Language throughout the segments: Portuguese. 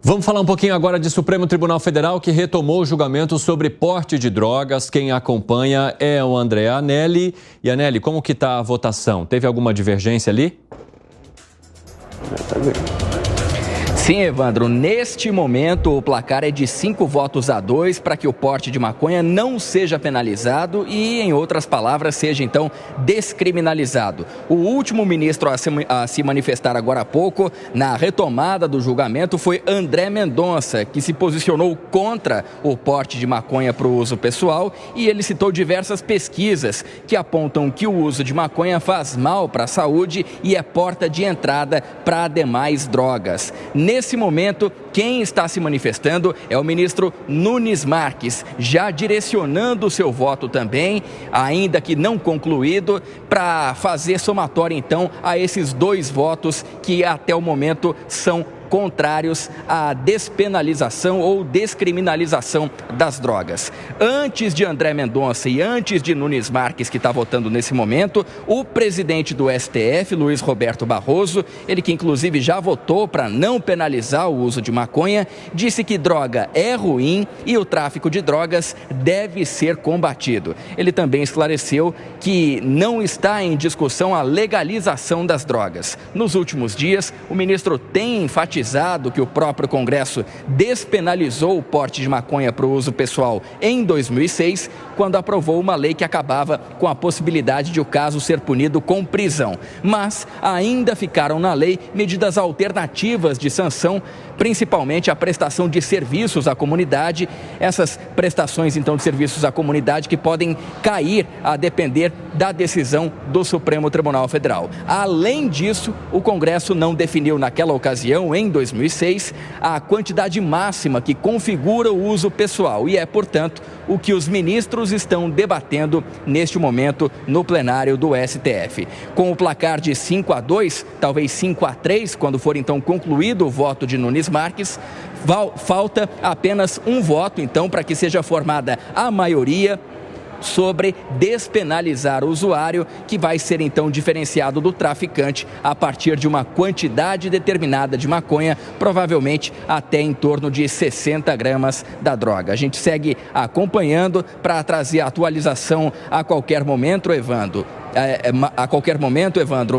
Vamos falar um pouquinho agora de Supremo Tribunal Federal, que retomou o julgamento sobre porte de drogas. Quem acompanha é o André Anelli. E Anelli, como que está a votação? Teve alguma divergência ali? Sim, Evandro, neste momento o placar é de 5-2 para que o porte de maconha não seja penalizado e, em outras palavras, seja então descriminalizado. O último ministro a se manifestar agora há pouco, na retomada do julgamento, foi André Mendonça, que se posicionou contra o porte de maconha para o uso pessoal, e ele citou diversas pesquisas que apontam que o uso de maconha faz mal para a saúde e é porta de entrada para demais drogas. Nesse momento, quem está se manifestando é o ministro Nunes Marques, já direcionando o seu voto também, ainda que não concluído, para fazer somatória então a esses 2 votos que até o momento são contrários à despenalização ou descriminalização das drogas. Antes de André Mendonça e antes de Nunes Marques, que está votando nesse momento, o presidente do STF, Luiz Roberto Barroso, ele que inclusive já votou para não penalizar o uso de maconha, disse que droga é ruim e o tráfico de drogas deve ser combatido. Ele também esclareceu que não está em discussão a legalização das drogas. Nos últimos dias, o ministro tem enfatizado que o próprio Congresso despenalizou o porte de maconha para o uso pessoal em 2006, quando aprovou uma lei que acabava com a possibilidade de o caso ser punido com prisão. Mas ainda ficaram na lei medidas alternativas de sanção, principalmente a prestação de serviços à comunidade, essas prestações então de serviços à comunidade que podem cair a depender da decisão do Supremo Tribunal Federal. Além disso, o Congresso não definiu naquela ocasião, em 2006, a quantidade máxima que configura o uso pessoal e é, portanto, o que os ministros estão debatendo neste momento no plenário do STF. Com o placar de 5-2, talvez 5-3, quando for então concluído o voto de Nunes Marques, falta apenas um voto então para que seja formada a maioria sobre despenalizar o usuário, que vai ser então diferenciado do traficante a partir de uma quantidade determinada de maconha, provavelmente até em torno de 60 gramas da droga. A gente segue acompanhando para trazer a atualização a qualquer momento, Evandro.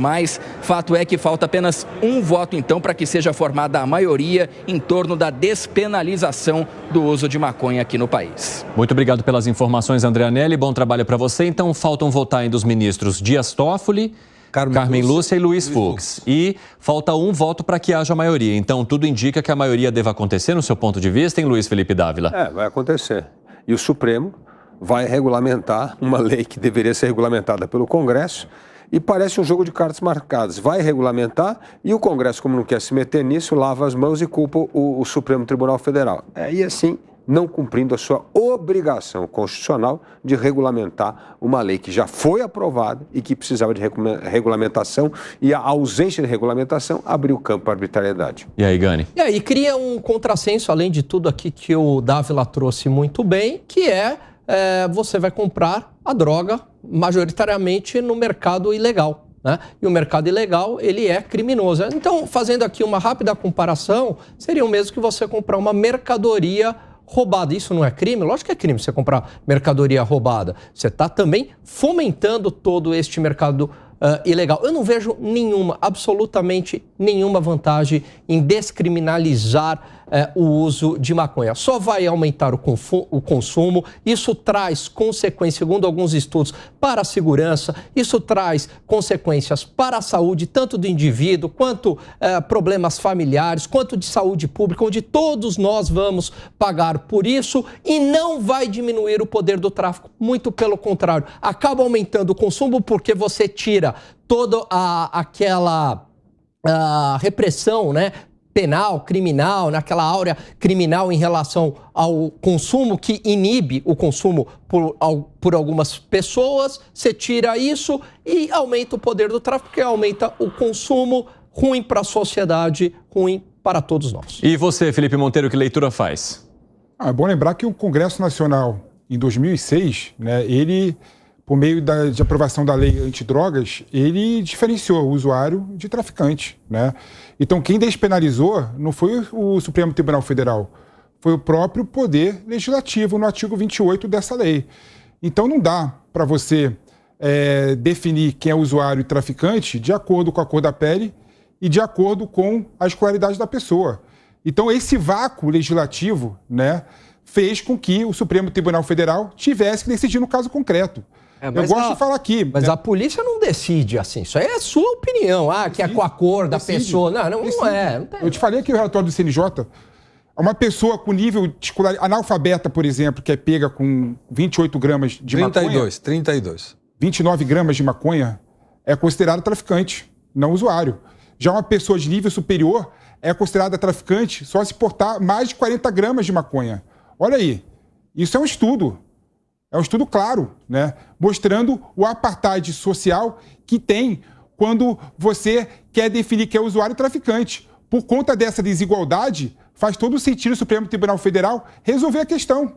Mas fato é que falta apenas um voto então para que seja formada a maioria em torno da despenalização do uso de maconha aqui no país. Muito obrigado pelas informações, André Anelli. Bom trabalho para você. Então faltam votar ainda os ministros Dias Toffoli, Carmen Lúcia e Luiz Fux. E falta um voto para que haja maioria. Então tudo indica que a maioria deva acontecer, no seu ponto de vista, hein, Luiz Felipe Dávila? Vai acontecer. E o Supremo vai regulamentar uma lei que deveria ser regulamentada pelo Congresso e parece um jogo de cartas marcadas. Vai regulamentar e o Congresso, como não quer se meter nisso, lava as mãos e culpa o Supremo Tribunal Federal. E assim, não cumprindo a sua obrigação constitucional de regulamentar uma lei que já foi aprovada e que precisava de regulamentação, e a ausência de regulamentação abriu o campo para a arbitrariedade. E aí, Gani? E aí, cria um contrassenso, além de tudo aqui que o Dávila trouxe muito bem, que você vai comprar a droga majoritariamente no mercado ilegal, né? E o mercado ilegal, ele é criminoso. Então, fazendo aqui uma rápida comparação, seria o mesmo que você comprar uma mercadoria roubada. Isso não é crime? Lógico que é crime você comprar mercadoria roubada. Você está também fomentando todo este mercado ilegal. Eu não vejo absolutamente nenhuma vantagem em descriminalizar o uso de maconha. Só vai aumentar o consumo, isso traz consequências, segundo alguns estudos, para a segurança, isso traz consequências para a saúde, tanto do indivíduo, quanto problemas familiares, quanto de saúde pública, onde todos nós vamos pagar por isso, e não vai diminuir o poder do tráfico, muito pelo contrário, acaba aumentando o consumo porque você tira toda aquela repressão, né, penal, criminal, naquela áurea criminal em relação ao consumo, que inibe o consumo por algumas pessoas. Você tira isso e aumenta o poder do tráfico, que aumenta o consumo, ruim para a sociedade, ruim para todos nós. E você, Felipe Monteiro, que leitura faz? É bom lembrar que o Congresso Nacional, em 2006, né, ele por meio de aprovação da lei antidrogas, ele diferenciou o usuário de traficante, né? Então, quem despenalizou não foi o Supremo Tribunal Federal, foi o próprio Poder Legislativo no artigo 28 dessa lei. Então, não dá para você definir quem é usuário e traficante de acordo com a cor da pele e de acordo com a escolaridade da pessoa. Então, esse vácuo legislativo, né, fez com que o Supremo Tribunal Federal tivesse que decidir no caso concreto. Eu gosto de falar aqui. Mas a polícia não decide assim. Isso aí é a sua opinião. Que é com a cor da pessoa. Não é. Não tem. Eu te falei aqui o relatório do CNJ. Uma pessoa com nível de escolaridade analfabeta, por exemplo, que é pega com 28 gramas de maconha... 32. 29 gramas de maconha é considerada traficante, não usuário. Já uma pessoa de nível superior é considerada traficante só se portar mais de 40 gramas de maconha. Olha aí. Isso é um estudo. É um estudo claro, né? Mostrando o apartheid social que tem quando você quer definir que é usuário e traficante. Por conta dessa desigualdade, faz todo sentido o Supremo Tribunal Federal resolver a questão.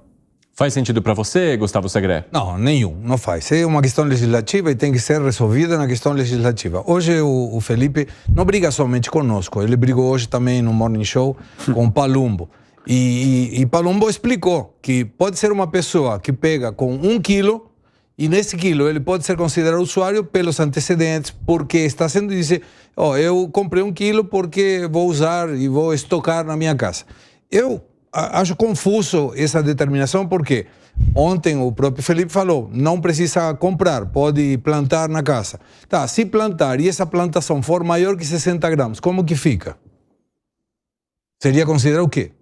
Faz sentido para você, Gustavo Segré? Não, nenhum, não faz. É uma questão legislativa e tem que ser resolvida na questão legislativa. Hoje o Felipe não briga somente conosco, ele brigou hoje também no Morning Show com Palumbo. E Palumbo explicou que pode ser uma pessoa que pega com 1 quilo e nesse quilo ele pode ser considerado usuário pelos antecedentes, porque está sendo dizer, eu comprei 1 quilo porque vou usar e vou estocar na minha casa. Eu acho confuso essa determinação, porque ontem o próprio Felipe falou, não precisa comprar, pode plantar na casa. Tá, se plantar e essa plantação for maior que 60 gramas, como que fica? Seria considerado o quê?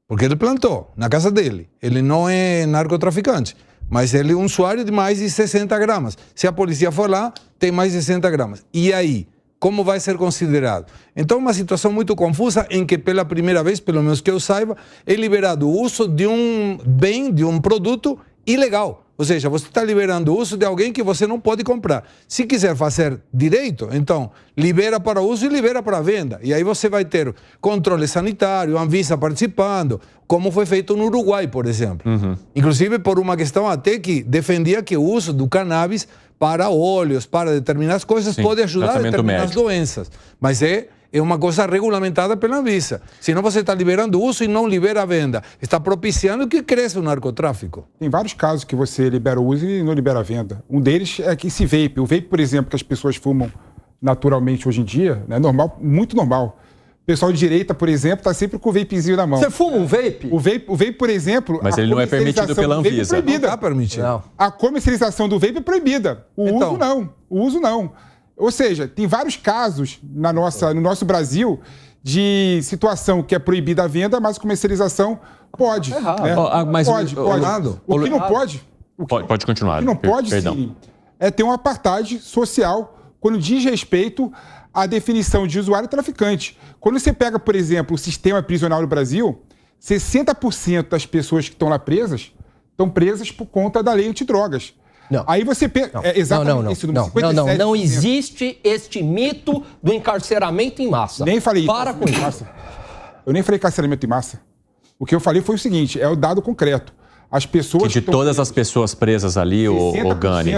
Porque ele plantou na casa dele. Ele não é narcotraficante, mas ele é um usuário de mais de 60 gramas. Se a polícia for lá, tem mais de 60 gramas. E aí, como vai ser considerado? Então, uma situação muito confusa em que, pela primeira vez, pelo menos que eu saiba, é liberado o uso de um bem, de um produto ilegal. Ou seja, você está liberando o uso de alguém que você não pode comprar. Se quiser fazer direito, então, libera para uso e libera para venda. E aí você vai ter controle sanitário, Anvisa participando, como foi feito no Uruguai, por exemplo. Inclusive por uma questão até que defendia que o uso do cannabis para óleos, para determinadas coisas, pode ajudar a determinadas doenças. Mas é uma coisa regulamentada pela Anvisa. Senão você está liberando o uso e não libera a venda. Está propiciando que cresça o narcotráfico. Tem vários casos que você libera o uso e não libera a venda. Um deles é que esse vape. O vape, por exemplo, que as pessoas fumam naturalmente hoje em dia, é normal, muito normal. O pessoal de direita, por exemplo, está sempre com o vapezinho na mão. Você fuma um vape? O vape, por exemplo... Mas ele não é permitido pela Anvisa. É proibida. Não está permitido. Não. A comercialização do vape é proibida. O uso não. O uso não. Ou seja, tem vários casos no nosso Brasil de situação que é proibida a venda, mas comercialização pode. Né? Mas pode. O que não pode... Pode continuar. O que não pode, sim, é ter um apartheid social quando diz respeito à definição de usuário e traficante. Quando você pega, por exemplo, o sistema prisional no Brasil, 60% das pessoas que estão lá presas estão presas por conta da lei antidrogas. Não. Aí você pega... exatamente esse número, 57%. Não existe este mito do encarceramento em massa. Nem falei Para com isso. Eu nem falei encarceramento em massa. O que eu falei foi o seguinte, é o dado concreto. As pessoas que de todas as pessoas presas ali, o Gani...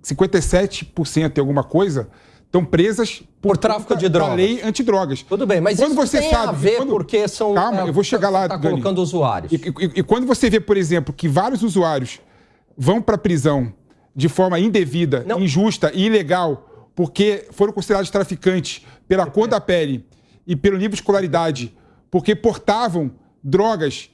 57% e alguma coisa estão presas por tráfico de drogas. Da lei antidrogas. Tudo bem, mas quando isso você tem sabe, a ver porque são... Calma, eu vou chegar lá, está colocando usuários. E quando você vê, por exemplo, que vários usuários vão para a prisão de forma indevida, injusta e ilegal, porque foram considerados traficantes pela cor da pele e pelo nível de escolaridade, porque portavam drogas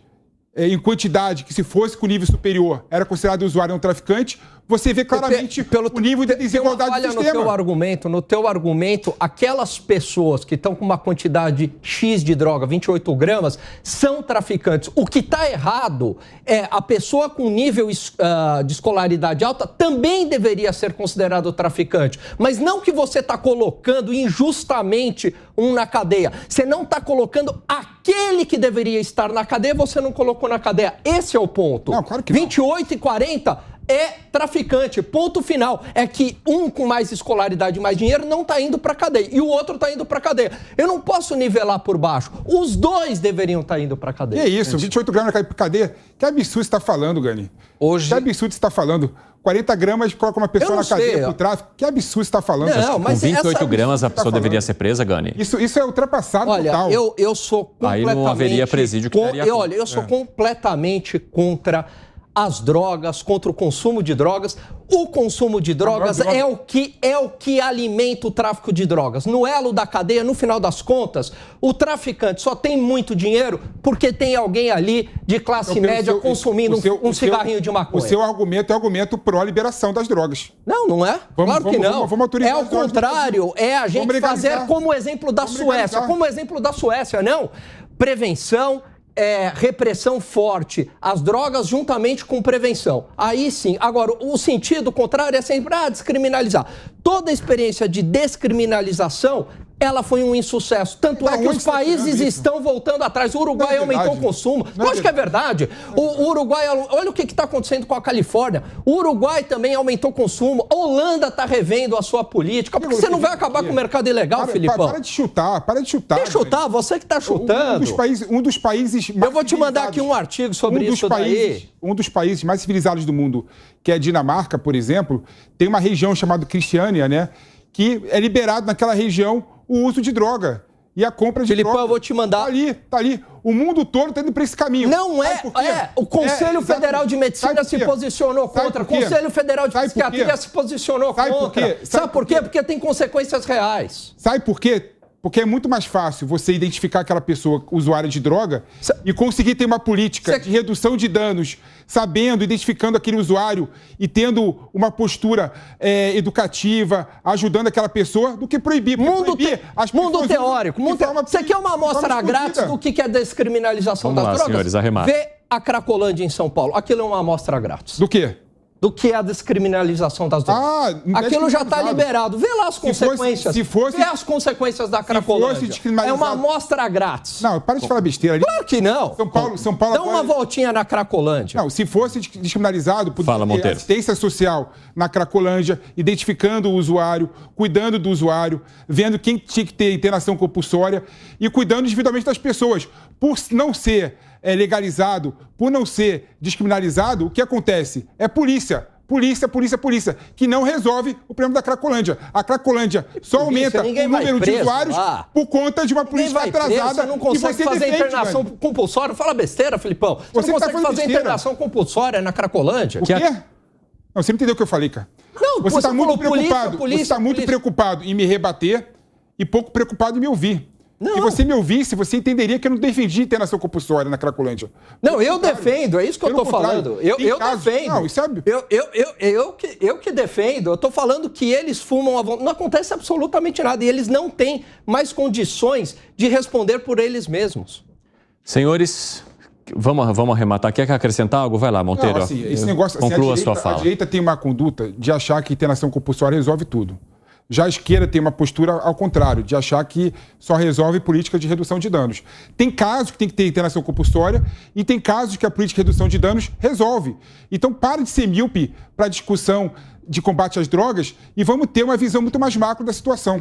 em quantidade que, se fosse com nível superior, era considerado usuário não traficante, você vê claramente o nível de desigualdade do sistema. No teu argumento, aquelas pessoas que estão com uma quantidade X de droga, 28 gramas, são traficantes. O que está errado é a pessoa com nível de escolaridade alta também deveria ser considerado traficante. Mas não que você está colocando injustamente um na cadeia. Você não está colocando aquele que deveria estar na cadeia, você não colocou na cadeia. Esse é o ponto. Não, claro que 28 e 40... é traficante, ponto final. É que um com mais escolaridade e mais dinheiro não está indo para a cadeia e o outro está indo para a cadeia. Eu não posso nivelar por baixo. Os dois deveriam estar indo para a cadeia. Que isso, 28 gramas para cadeia? Que absurdo você está falando, Gani? Hoje... Que absurdo você está falando? 40 gramas coloca uma pessoa na cadeia por tráfico. Que absurdo você está falando? Não, mas com 28 gramas a pessoa deveria ser presa, Gani? Isso é ultrapassado total. Olha, eu sou completamente... Aí não haveria presídio que daria... Olha, eu sou completamente contra as drogas, contra o consumo de drogas. O consumo de drogas é o que alimenta o tráfico de drogas. No elo da cadeia, no final das contas, o traficante só tem muito dinheiro porque tem alguém ali de classe média consumindo um cigarrinho de maconha. O seu argumento é argumento pró-liberação das drogas. não é? Claro que não. Vamos autorizar é o contrário, é a gente fazer como o exemplo da Suécia. Como o exemplo da Suécia, não. Prevenção, repressão forte, as drogas juntamente com prevenção. Aí sim. Agora, o sentido contrário é sempre descriminalizar. Toda experiência de descriminalização, ela foi um insucesso. Tanto é que os países estão voltando atrás. O Uruguai aumentou o consumo. Lógico que é verdade. O Uruguai, olha o que está acontecendo com a Califórnia. O Uruguai também aumentou o consumo. A Holanda está revendo a sua política. Porque você não vai acabar com o mercado ilegal, Filipão? Para de chutar. Quem chutar? Você que está chutando. Um dos países mais Eu vou te mandar aqui um artigo sobre isso daí. Um dos países mais civilizados do mundo, que é a Dinamarca, por exemplo, tem uma região chamada Cristiânia, né? Que é liberado naquela região o uso de droga e a compra de droga. Filipão, eu vou te mandar... Tá ali. O mundo todo está indo para esse caminho. Não o Conselho Federal de Medicina se posicionou contra. O Conselho Federal de Psiquiatria se posicionou contra. Sabe por quê? Porque tem consequências reais. Sabe por quê? Porque é muito mais fácil você identificar aquela pessoa usuária de droga e conseguir ter uma política de redução de danos, sabendo, identificando aquele usuário e tendo uma postura educativa, ajudando aquela pessoa, do que proibir. Mundo teórico. Você quer uma amostra grátis do que é descriminalização das drogas? Senhores, arrematem. Vê a Cracolândia em São Paulo. Aquilo é uma amostra grátis. Do quê? Do que é a descriminalização das drogas. Aquilo já está liberado. Vê lá as consequências. Vê as consequências da Cracolândia. É uma amostra grátis. Não, para de falar besteira. Claro que não. São Paulo Dá uma voltinha na Cracolândia. Não, se fosse descriminalizado, poderia ter assistência social na Cracolândia, identificando o usuário, cuidando do usuário, vendo quem tinha que ter internação compulsória e cuidando individualmente das pessoas. Por não ser legalizado, por não ser descriminalizado, o que acontece? É polícia, que não resolve o problema da Cracolândia. A Cracolândia só aumenta o número de usuários por conta de uma política atrasada. Você não consegue fazer internação compulsória. Fala besteira, Filipão. Você não consegue fazer internação compulsória na Cracolândia. O quê? Não, você não entendeu o que eu falei, cara. Não, você está muito preocupado. Você está muito preocupado em me rebater e pouco preocupado em me ouvir. Se você me ouvisse, você entenderia que eu não defendi internação compulsória na Cracolândia. Não, eu defendo, é isso que eu estou falando. Eu defendo. Não, isso é... Eu que defendo, eu estou falando que eles fumam à vontade. Não acontece absolutamente nada e eles não têm mais condições de responder por eles mesmos. Senhores, vamos arrematar. Quer acrescentar algo? Vai lá, Monteiro. Não, assim, esse negócio, conclua a sua fala. A direita tem uma conduta de achar que internação compulsória resolve tudo. Já a esquerda tem uma postura ao contrário, de achar que só resolve política de redução de danos. Tem casos que tem que ter internação compulsória e tem casos que a política de redução de danos resolve. Então, para de ser míope para a discussão de combate às drogas e vamos ter uma visão muito mais macro da situação.